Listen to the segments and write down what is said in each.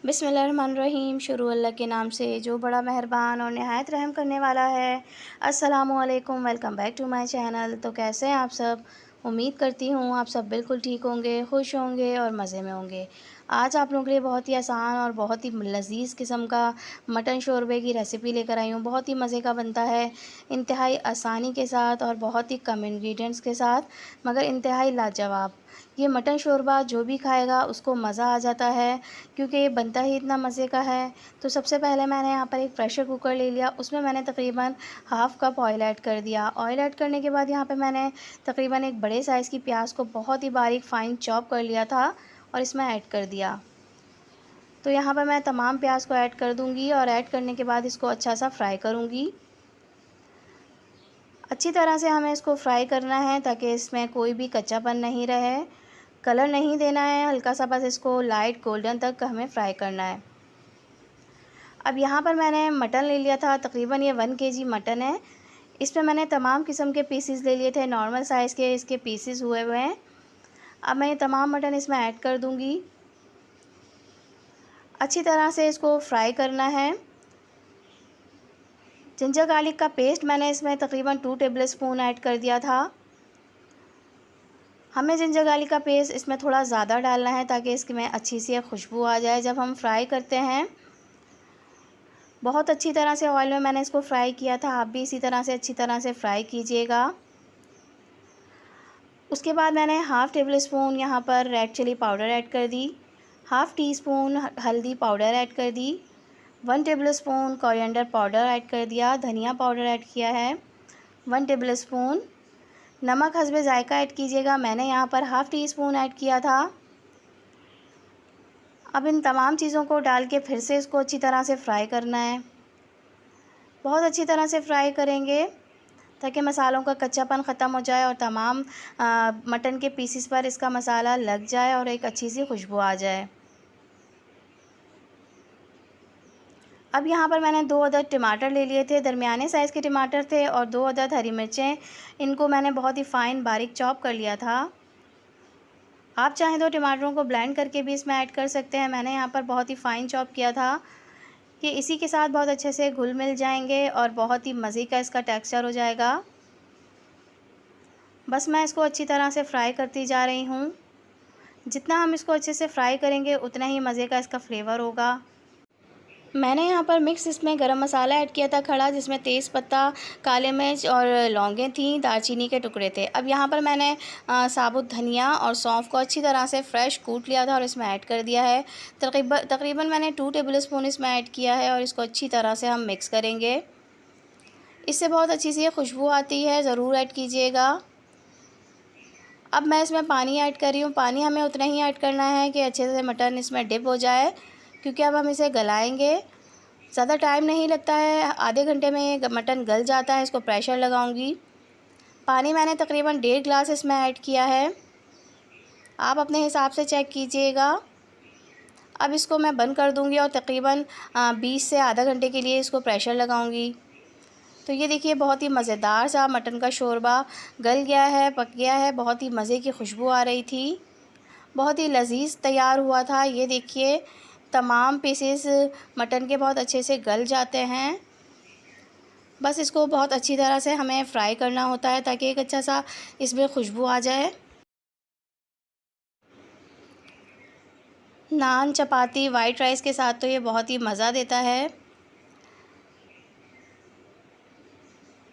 बिस्मिल्लाहिर्रहमानिर्रहीम। शुरू अल्लाह के नाम से जो बड़ा मेहरबान और नहायत रहम करने वाला है। अस्सलामुअलैकुम, welcome back to my channel. तो कैसे हैं आप सब? उम्मीद करती हूँ आप सब बिल्कुल ठीक होंगे, खुश होंगे और मज़े में होंगे। आज आप लोगों के लिए बहुत ही आसान और बहुत ही लज़ीज़ किस्म का मटन शोरबे की रेसिपी लेकर आई हूँ। बहुत ही मज़े का बनता है, इंतहाई आसानी के साथ और बहुत ही कम इंग्रेडिएंट्स के साथ, मगर इंतहाई लाजवाब। ये मटन शोरबा जो भी खाएगा उसको मज़ा आ जाता है, क्योंकि ये बनता ही इतना मज़े का है। तो सबसे पहले मैंने यहाँ पर एक प्रेशर कुकर ले लिया, उसमें मैंने तकरीबन हाफ़ कप ऑयल ऐड कर दिया। ऑयल ऐड करने के बाद यहाँ पे मैंने तकरीबन एक बड़े साइज़ की प्याज को बहुत ही बारीक फ़ाइन चॉप कर लिया था और इसमें ऐड कर दिया। तो यहाँ पर मैं तमाम प्याज को ऐड कर दूँगी और ऐड करने के बाद इसको अच्छा सा फ्राई करूँगी। अच्छी तरह से हमें इसको फ्राई करना है ताकि इसमें कोई भी कच्चापन नहीं रहे। कलर नहीं देना है, हल्का सा बस इसको लाइट गोल्डन तक हमें फ्राई करना है। अब यहाँ पर मैंने मटन ले लिया था, तकरीबन ये 1 केजी मटन है। इसमें मैंने तमाम किस्म के पीसेस ले लिए थे, नॉर्मल साइज़ के इसके पीसेस हुए हुए हैं। अब मैं ये तमाम मटन इसमें ऐड कर दूँगी। अच्छी तरह से इसको फ्राई करना है। जिंजर गार्लिक का पेस्ट मैंने इसमें तकरीबन 2 टेबलस्पून ऐड कर दिया था। हमें जिंजर गार्लिक का पेस्ट इसमें थोड़ा ज़्यादा डालना है ताकि इसमें अच्छी सी खुशबू आ जाए जब हम फ्राई करते हैं। बहुत अच्छी तरह से ऑयल में मैंने इसको फ्राई किया था, आप भी इसी तरह से अच्छी तरह से फ्राई कीजिएगा। उसके बाद मैंने हाफ़ टेबल स्पून यहाँ पर रेड चिली पाउडर ऐड कर दी, हाफ़ टी स्पून हल्दी पाउडर ऐड कर दी, 1 table spoon coriander powder add कर दिया, धनिया पाउडर ऐड किया है 1 टेबल स्पून। नमक हस्बे ज़ायका ऐड कीजिएगा, मैंने यहाँ पर हाफ़ टी स्पून ऐड किया था। अब इन तमाम चीज़ों को डाल के फिर से इसको अच्छी तरह से फ्राई करना है। बहुत अच्छी तरह से फ्राई करेंगे ताकि मसालों का कच्चापन ख़त्म हो जाए और तमाम मटन के पीसेस पर इसका मसाला लग जाए और एक अच्छी सी खुशबू आ जाए। अब यहाँ पर मैंने 2 अदद टमाटर ले लिए थे, दरमियाने साइज़ के टमाटर थे, और 2 अदद हरी मिर्चें, इनको मैंने बहुत ही फ़ाइन बारीक चॉप कर लिया था। आप चाहें तो टमाटरों को ब्लेंड करके भी इसमें ऐड कर सकते हैं। मैंने यहाँ पर बहुत ही फ़ाइन चॉप किया था कि इसी के साथ बहुत अच्छे से घुल मिल जाएंगे और बहुत ही मज़े का इसका टेक्सचर हो जाएगा। बस मैं इसको अच्छी तरह से फ्राई करती जा रही हूँ। जितना हम इसको अच्छे से फ्राई करेंगे उतना ही मज़े का इसका फ्लेवर होगा। मैंने यहाँ पर मिक्स इसमें गरम मसाला ऐड किया था खड़ा, जिसमें तेज़ पत्ता, काले मिर्च और लौंगें थीं, दालचीनी के टुकड़े थे। अब यहाँ पर मैंने साबुत धनिया और सौंफ को अच्छी तरह से फ्रेश कूट लिया था और इसमें ऐड कर दिया है। तकरीबन मैंने 2 टेबल स्पून इसमें ऐड किया है और इसको अच्छी तरह से हम मिक्स करेंगे। इससे बहुत अच्छी सी खुशबू आती है, ज़रूर ऐड कीजिएगा। अब मैं इसमें पानी ऐड कर रही हूँ। पानी हमें उतना ही ऐड करना है कि अच्छे से मटन इसमें डिप हो जाए, क्योंकि अब हम इसे गलाएंगे। ज़्यादा टाइम नहीं लगता है, आधे घंटे में ये मटन गल जाता है। इसको प्रेशर लगाऊंगी। पानी मैंने तकरीबन 1.5 गिलास इसमें ऐड किया है, आप अपने हिसाब से चेक कीजिएगा। अब इसको मैं बंद कर दूंगी और तकरीबन 20 से आधा घंटे के लिए इसको प्रेशर लगाऊंगी। तो ये देखिए, बहुत ही मज़ेदार सा मटन का शोरबा गल गया है, पक गया है। बहुत ही मज़े की खुशबू आ रही थी, बहुत ही लजीज तैयार हुआ था। ये देखिए, तमाम पीसेस मटन के बहुत अच्छे से गल जाते हैं। बस इसको बहुत अच्छी तरह से हमें फ्राई करना होता है ताकि एक अच्छा सा इसमें खुशबू आ जाए। नान, चपाती, वाइट राइस के साथ तो ये बहुत ही मज़ा देता है।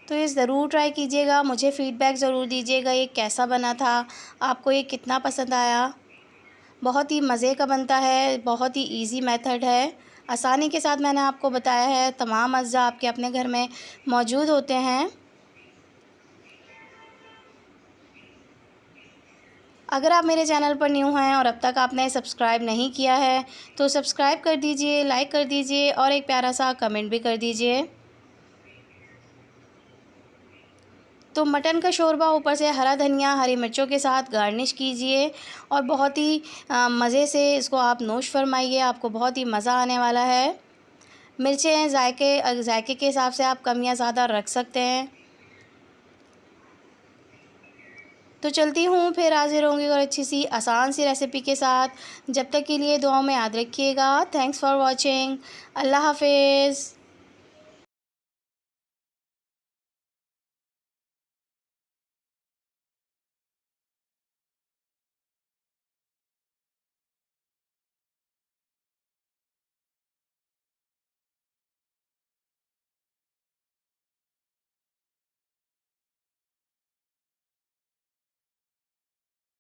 तो ये ज़रूर ट्राई कीजिएगा, मुझे फ़ीडबैक ज़रूर दीजिएगा ये कैसा बना था, आपको ये कितना पसंद आया। बहुत ही मज़े का बनता है, बहुत ही इजी मेथड है, आसानी के साथ मैंने आपको बताया है। तमाम अज़्ज़ा आपके अपने घर में मौजूद होते हैं। अगर आप मेरे चैनल पर न्यू हैं और अब तक आपने सब्सक्राइब नहीं किया है तो सब्सक्राइब कर दीजिए, लाइक कर दीजिए और एक प्यारा सा कमेंट भी कर दीजिए। तो मटन का शोरबा ऊपर से हरा धनिया, हरी मिर्चों के साथ गार्निश कीजिए और बहुत ही मज़े से इसको आप नोश फरमाइए, आपको बहुत ही मज़ा आने वाला है। मिर्चें जायके के हिसाब से आप कम या ज़्यादा रख सकते हैं। तो चलती हूँ, फिर हाज़िर होंगी और अच्छी सी आसान सी रेसिपी के साथ। जब तक के लिए दुआओं में याद रखिएगा। Thanks for watching. अल्लाह हाफ़िज़।